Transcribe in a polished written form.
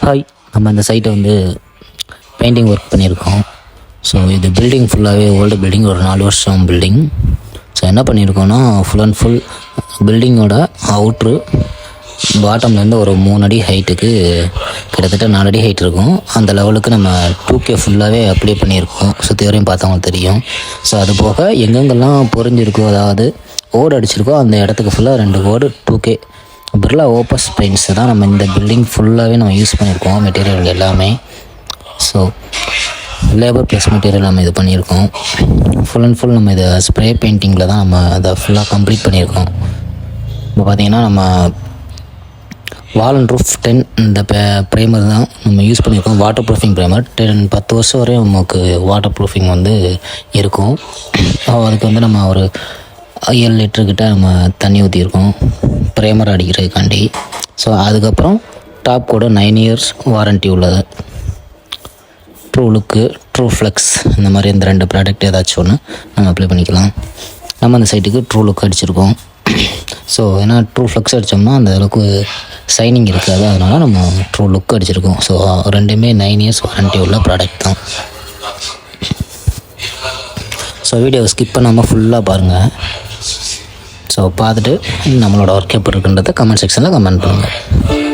Hi, நம்ம இந்த சைட்டை வந்து பெயிண்டிங் ஒர்க் பண்ணியிருக்கோம். ஸோ இது பில்டிங் ஃபுல்லாகவே ஓல்டு பில்டிங், ஒரு 4 வருஷம் பில்டிங். ஸோ என்ன பண்ணியிருக்கோன்னா, ஃபுல் அண்ட் ஃபுல் பில்டிங்கோட அவுட்ரு பாட்டம்லேருந்து ஒரு 3 அடி ஹைட்டுக்கு கிட்டத்தட்ட 4 அடி ஹைட் இருக்கும். அந்த லெவலுக்கு நம்ம 2K ஃபுல்லாகவே அப்ளை பண்ணியிருக்கோம். சுற்றி வரையும் பார்த்தவங்களுக்கு தெரியும். ஸோ அது போக எங்கெங்கெல்லாம் பொறிஞ்சிருக்கோ, அதாவது ஓடு அடிச்சிருக்கோ, அந்த இடத்துக்கு ஃபுல்லாக 2 ஓடு 2K பிர்லா ஓப்பஸ் பெயிண்ட்ஸ் தான் நம்ம இந்த பில்டிங் ஃபுல்லாகவே நம்ம யூஸ் பண்ணியிருக்கோம். மெட்டீரியல் எல்லாமே. ஸோ லேபர் ப்ளஸ் மெட்டீரியல் நம்ம இது பண்ணியிருக்கோம். ஃபுல் அண்ட் ஃபுல் நம்ம இதை ஸ்ப்ரே பெயிண்டிங்கில் தான் நம்ம அதை ஃபுல்லாக கம்ப்ளீட் பண்ணியிருக்கோம். இப்போ பார்த்திங்கன்னா நம்ம வால் அண்ட் ரூஃப் 10 இந்த ப்ரைமர் தான் நம்ம யூஸ் பண்ணியிருக்கோம். வாட்டர் ப்ரூஃபிங் ப்ரைமர் 10 வருஷம் வரையும் நமக்கு வாட்டர் ப்ரூஃபிங் வந்து இருக்கும். அதுக்கு வந்து நம்ம ஒரு 7 லிட்டருக்கிட்ட நம்ம தண்ணி ஊற்றியிருக்கோம் ப்ரைமர் அடிக்கிறதுக்காண்டி. ஸோ அதுக்கப்புறம் டாப் கூட 9 இயர்ஸ் வாரண்ட்டி உள்ளது. ட்ரூ லுக்கு, ட்ரூ ஃப்ளெக்ஸ், இந்த மாதிரி இந்த 2 ப்ராடக்ட் ஏதாச்சும் ஒன்று நம்ம அப்ளை பண்ணிக்கலாம். நம்ம அந்த சைட்டுக்கு ட்ரூ லுக் அடிச்சிருக்கோம். ஸோ ஏன்னா ட்ரூ ஃப்ளெக்ஸ் அடித்தோம்னா அந்த அளவுக்கு ஷைனிங் இருக்காது, அதனால் நம்ம ட்ரூ லுக் அடிச்சிருக்கோம். ஸோ ரெண்டுமே 9 இயர்ஸ் வாரண்ட்டி உள்ள ப்ராடக்ட் தான். ஸோ வீடியோவை ஸ்கிப் பண்ணாமல் ஃபுல்லாக பாருங்கள். ஸோ பார்த்துட்டு நம்மளோட ஒர்க் எப்படி இருக்குன்றதை கமெண்ட் செக்ஷனில் கமெண்ட் பண்ணுங்கள்.